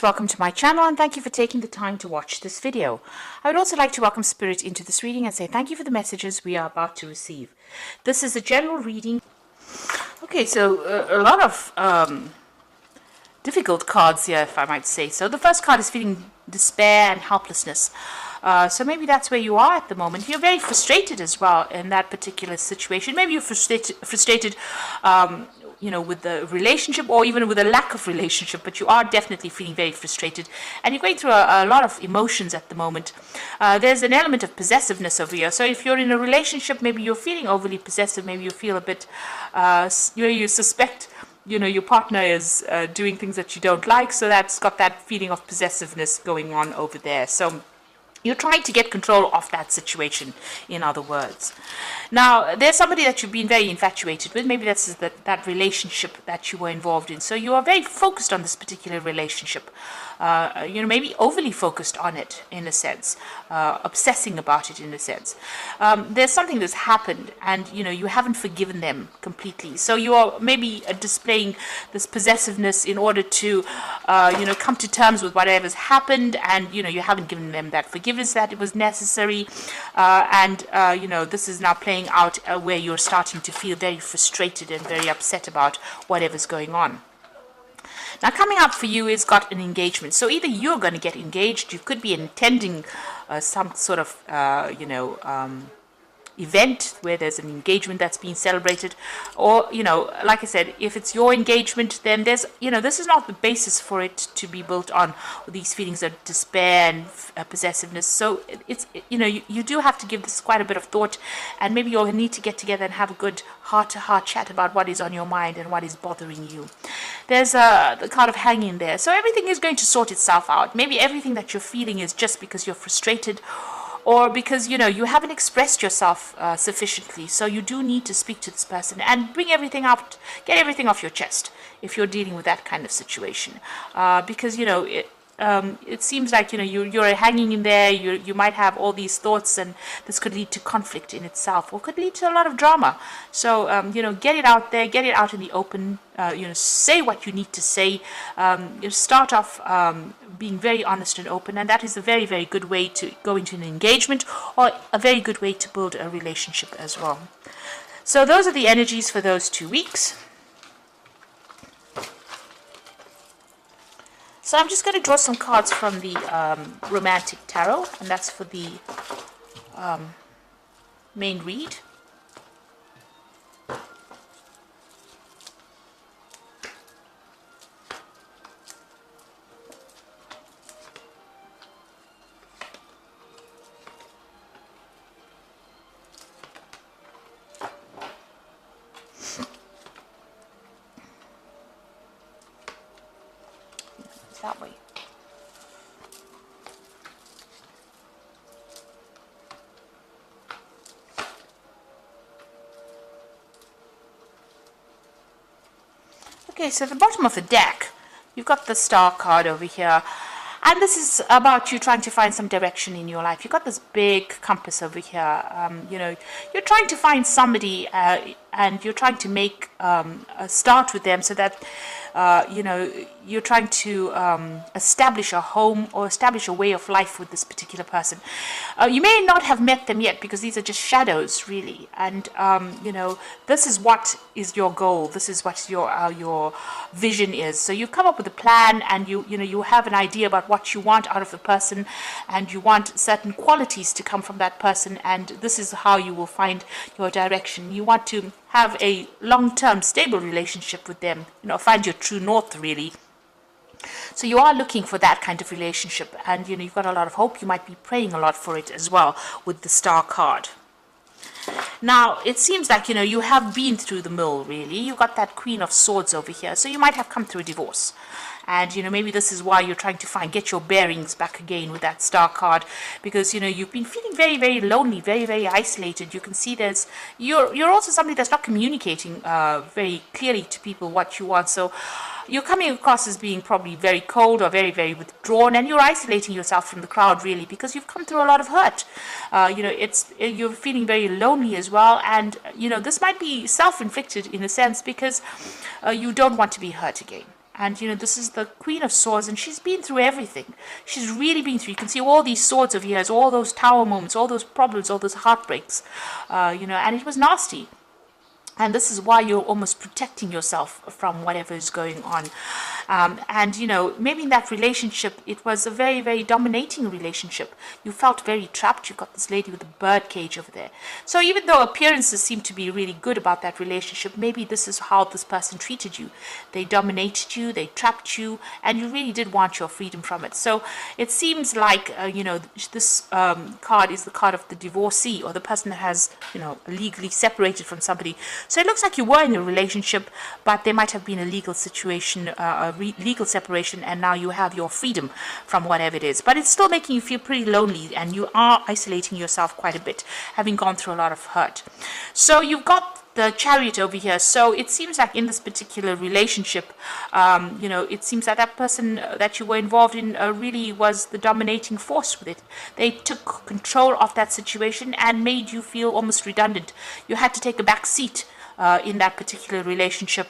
Welcome to my channel and thank you for taking the time to watch this video. I would also like to welcome Spirit into this reading and say thank you for the messages we are about to receive. This is a general reading. Okay, so a lot of difficult cards here, if I might say so. The first card is feeling despair and helplessness. So maybe that's where you are at the moment. You're very frustrated as well in that particular situation. Maybe you're frustrated with the relationship or even with a lack of relationship, but you are definitely feeling very frustrated and you're going through a lot of emotions at the moment. There's an element of possessiveness over here. So if you're in a relationship, maybe you're feeling overly possessive, maybe you feel a bit, you suspect your partner is doing things that you don't like, so that's got that feeling of possessiveness going on over there. So you're trying to get control of that situation, in other words. Now, there's somebody that you've been very infatuated with. Maybe that's that relationship that you were involved in. So you are very focused on this particular relationship. Maybe overly focused on it, in a sense. Obsessing about it, in a sense. There's something that's happened, and, you haven't forgiven them completely. So you are maybe displaying this possessiveness in order to, come to terms with whatever's happened, and, you haven't given them that forgiveness that it was necessary. This is now playing out where you're starting to feel very frustrated and very upset about whatever's going on. Now, coming up for you is got an engagement. So either you're going to get engaged, you could be intending some sort of, event where there's an engagement that's being celebrated, or like I said, if it's your engagement, then there's this is not the basis for it to be built on these feelings of despair and possessiveness. So you do have to give this quite a bit of thought, and maybe you'll need to get together and have a good heart-to-heart chat about what is on your mind and what is bothering you. There's the card of hanging there, so everything is going to sort itself out. Maybe everything that you're feeling is just because you're frustrated, or because you haven't expressed yourself sufficiently. So you do need to speak to this person and bring everything out, get everything off your chest if you're dealing with that kind of situation. Because it seems like you're hanging in there. You might have all these thoughts, and this could lead to conflict in itself, or could lead to a lot of drama. So get it out there, get it out in the open. Say what you need to say. Start off being very honest and open, and that is a very, very good way to go into an engagement, or a very good way to build a relationship as well. So those are the energies for those 2 weeks. So I'm just going to draw some cards from the Romantic Tarot, and that's for the main read. That way. Okay, so at the bottom of the deck, you've got the Star card over here. And this is about you trying to find some direction in your life. You've got this big compass over here. You're trying to find somebody, and you're trying to make a start with them, so that you're trying to establish a home or establish a way of life with this particular person. You may not have met them yet, because these are just shadows, really. And this is what is your goal. This is what your vision is. So you come up with a plan, and you have an idea about what you want out of the person, and you want certain qualities to come from that person, and this is how you will find your direction. You want to have a long-term stable relationship with them, find your true north, really. So you are looking for that kind of relationship, and you've got a lot of hope. You might be praying a lot for it as well with the Star card. Now, it seems like, you have been through the mill, really. You've got that Queen of Swords over here, so you might have come through a divorce. And, maybe this is why you're trying to get your bearings back again with that Star card, because, you've been feeling very, very lonely, very, very isolated. You can see you're also somebody that's not communicating very clearly to people what you want. So you're coming across as being probably very cold or very, very withdrawn, and you're isolating yourself from the crowd, really, because you've come through a lot of hurt. You're feeling very lonely as well, and this might be self-inflicted in a sense, because you don't want to be hurt again. And, this is the Queen of Swords, and she's been through everything. She's really been through. You can see all these swords of yours, all those tower moments, all those problems, all those heartbreaks, and it was nasty. And this is why you're almost protecting yourself from whatever is going on. And, maybe in that relationship, it was a very, very dominating relationship. You felt very trapped. You've got this lady with a bird cage over there. So even though appearances seem to be really good about that relationship, maybe this is how this person treated you. They dominated you, they trapped you, and you really did want your freedom from it. So it seems like, this card is the card of the divorcee, or the person that has, legally separated from somebody. So it looks like you were in a relationship, but there might have been a legal situation, legal separation, and now you have your freedom from whatever it is. But it's still making you feel pretty lonely, and you are isolating yourself quite a bit, having gone through a lot of hurt. So you've got the Chariot over here. So it seems like in this particular relationship, it seems that that person that you were involved in really was the dominating force with it. They took control of that situation and made you feel almost redundant. You had to take a back seat in that particular relationship.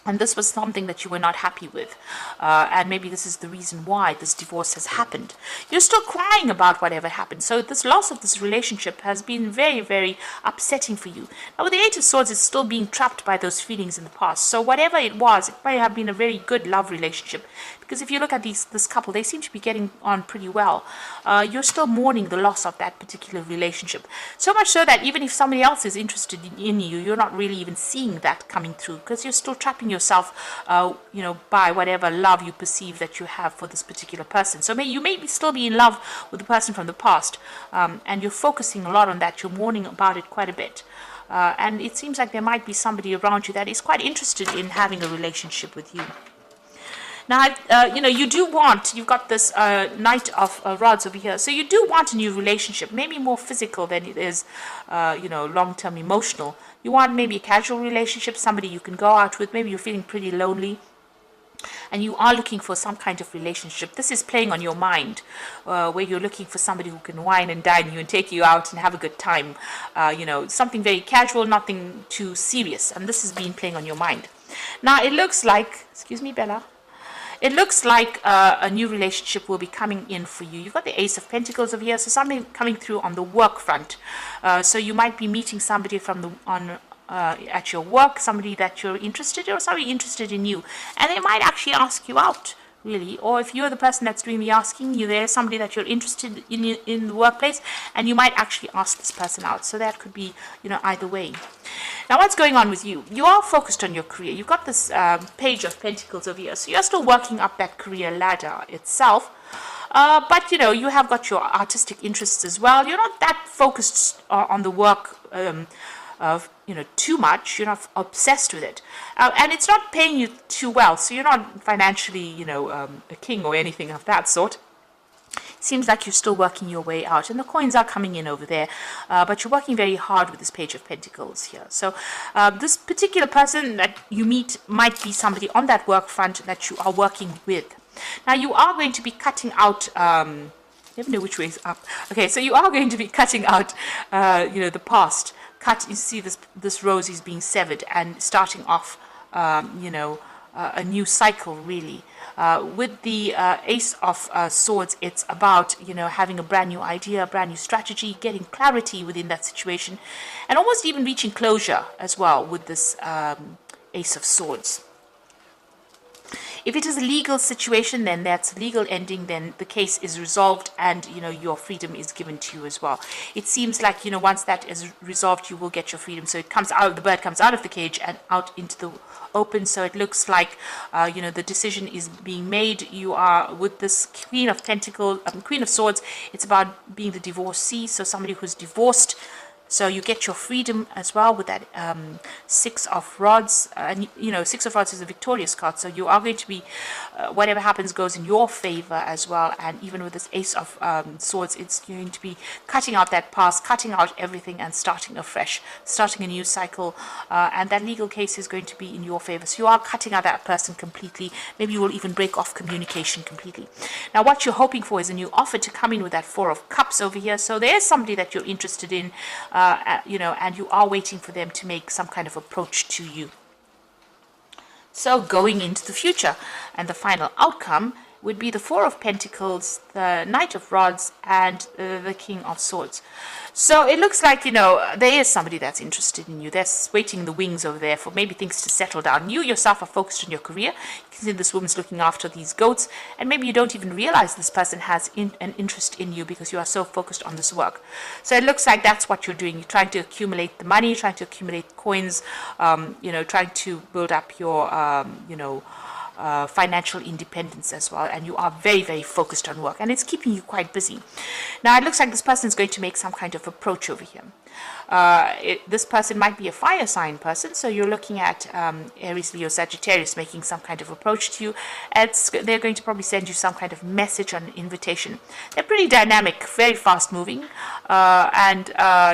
And this was something that you were not happy with. And maybe this is the reason why this divorce has happened. You're still crying about whatever happened. So this loss of this relationship has been very, very upsetting for you. Now with the Eight of Swords, it's still being trapped by those feelings in the past. So whatever it was, it might have been a very good love relationship. Because if you look at this couple, they seem to be getting on pretty well. You're still mourning the loss of that particular relationship. So much so that even if somebody else is interested in you, you're not really even seeing that coming through, because you're still trapping yourself, by whatever love you perceive that you have for this particular person. So you may still be in love with the person from the past, and you're focusing a lot on that. You're mourning about it quite a bit. And it seems like there might be somebody around you that is quite interested in having a relationship with you. Now, you've got this Knight of Rods over here. So you do want a new relationship, maybe more physical than it is, long-term emotional. You want maybe a casual relationship, somebody you can go out with. Maybe you're feeling pretty lonely, and you are looking for some kind of relationship. This is playing on your mind, where you're looking for somebody who can wine and dine you and take you out and have a good time. Something very casual, nothing too serious. And this has been playing on your mind. Now, it looks like, excuse me, Bella. It looks like a new relationship will be coming in for you. You've got the Ace of Pentacles over here, so something coming through on the work front. So you might be meeting somebody at your work, somebody that you're interested in, or somebody interested in you. And they might actually ask you out, really. Or if you're the person that's doing the asking, there's somebody that you're interested in the workplace, and you might actually ask this person out. So that could be, either way. Now, what's going on with you? You are focused on your career. You've got this Page of Pentacles over here. So you're still working up that career ladder itself. But, you have got your artistic interests as well. You're not that focused on the work too much. You're not obsessed with it. And it's not paying you too well. So you're not financially, a king or anything of that sort. Seems like you're still working your way out, and the coins are coming in over there, but you're working very hard with this Page of Pentacles here. So this particular person that you meet might be somebody on that work front that you are working with. Now, you are going to be cutting out, never know which way is up. Okay, so you are going to be cutting out, the past. You see this rose is being severed and starting off, a new cycle, really. With the Ace of Swords, it's about, having a brand new idea, a brand new strategy, getting clarity within that situation, and almost even reaching closure as well with this Ace of Swords. If it is a legal situation, then that's a legal ending, then the case is resolved, and, your freedom is given to you as well. It seems like, once that is resolved, you will get your freedom. So it comes out, the bird comes out of the cage and out into the open. So it looks like, the decision is being made. You are with this Queen of Pentacles, Queen of Swords. It's about being the divorcee, so somebody who's divorced. So you get your freedom as well with that Six of Rods. And, Six of Rods is a victorious card. So you are going to be, whatever happens goes in your favor as well. And even with this Ace of Swords, it's going to be cutting out that past, cutting out everything and starting afresh, starting a new cycle. And that legal case is going to be in your favor. So you are cutting out that person completely. Maybe you will even break off communication completely. Now, what you're hoping for is a new offer to come in with that Four of Cups over here. So there's somebody that you're interested in, and you are waiting for them to make some kind of approach to you. So going into the future, and the final outcome would be the Four of Pentacles, the Knight of Rods, and the King of Swords. So it looks like, you know, there is somebody that's interested in you. There's waiting in the wings over there for maybe things to settle down. You yourself are focused on your career. You can see this woman's looking after these goats, and maybe you don't even realize this person has an interest in you because you are so focused on this work. So it looks like that's what you're doing. You're trying to accumulate the money, trying to accumulate coins, you know, trying to build up your, you know, financial independence as well, and you are very, very focused on work, and it's keeping you quite busy. Now it looks like this person is going to make some kind of approach over here. This person might be a fire sign person, so you're looking at Aries, Leo, Sagittarius making some kind of approach to you. They're going to probably send you some kind of message or an invitation. They're pretty dynamic, very fast moving, and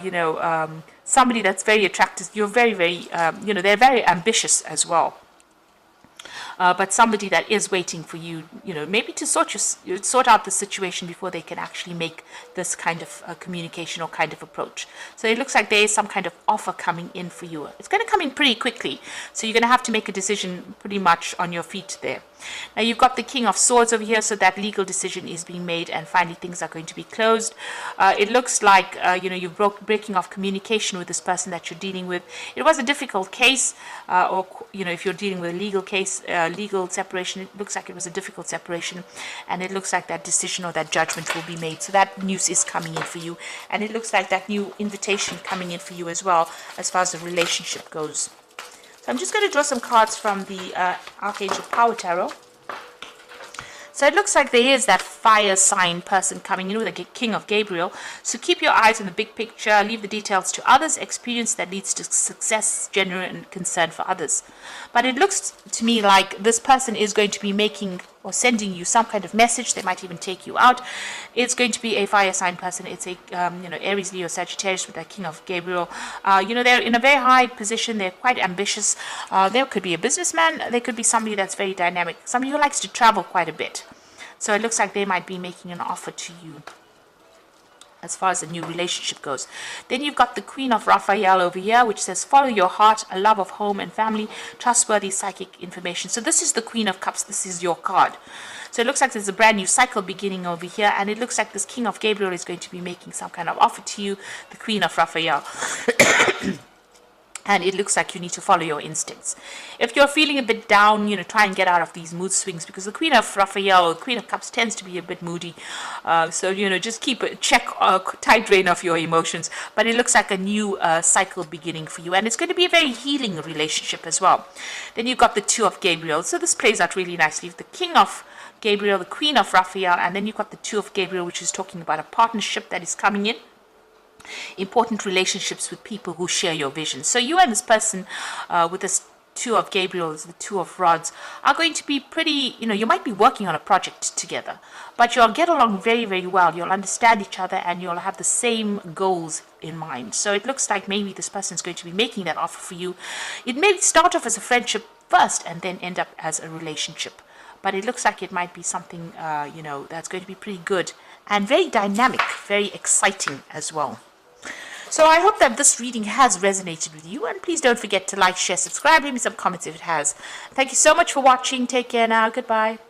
you know, somebody that's very attractive. You're very, very, you know, they're very ambitious as well. But somebody that is waiting for you, you know, maybe to sort out the situation before they can actually make this kind of communication or kind of approach. So it looks like there is some kind of offer coming in for you. It's going to come in pretty quickly, so you're going to have to make a decision pretty much on your feet there. Now you've got the King of Swords over here, so that legal decision is being made, and finally things are going to be closed. It looks like you know, you're breaking off communication with this person that you're dealing with. It was a difficult case, or you know, if you're dealing with a legal case, legal separation, it looks like it was a difficult separation, and it looks like that decision or that judgment will be made. So that news is coming in for you, and it looks like that new invitation coming in for you as well, as far as the relationship goes. So I'm just going to draw some cards from the Archangel Power Tarot. So it looks like there is that fire sign person coming in with the King of Gabriel. So keep your eyes on the big picture, leave the details to others, experience that leads to success, genuine concern for others. But it looks to me like this person is going to be making or sending you some kind of message. They might even take you out. It's going to be a fire sign person. It's a you know, Aries, Leo, Sagittarius with the King of Gabriel. You know, they're in a very high position. They're quite ambitious. There could be a businessman. There could be somebody that's very dynamic. Somebody who likes to travel quite a bit. So it looks like they might be making an offer to you as far as the new relationship goes. Then you've got the Queen of Raphael over here, which says, follow your heart, a love of home and family, trustworthy psychic information. So this is the Queen of Cups. This is your card. So it looks like there's a brand new cycle beginning over here, and it looks like this King of Gabriel is going to be making some kind of offer to you, the Queen of Raphael. And it looks like you need to follow your instincts. If you're feeling a bit down, you know, try and get out of these mood swings, because the Queen of Raphael, or Queen of Cups, tends to be a bit moody. So, you know, just keep a tight rein of your emotions. But it looks like a new cycle beginning for you. And it's going to be a very healing relationship as well. Then you've got the Two of Gabriel. So this plays out really nicely. The King of Gabriel, the Queen of Raphael, and then you've got the Two of Gabriel, which is talking about a partnership that is coming in. Important relationships with people who share your vision. So you and this person with this Two of Gabriel, the Two of Rods, are going to be pretty, you know, you might be working on a project together, but you'll get along very, very well. You'll understand each other, and you'll have the same goals in mind. So it looks like maybe this person is going to be making that offer for you. It may start off as a friendship first and then end up as a relationship. But it looks like it might be something, you know, that's going to be pretty good and very dynamic, very exciting as well. So I hope that this reading has resonated with you, and please don't forget to like, share, subscribe, leave me some comments if it has. Thank you so much for watching. Take care now. Goodbye.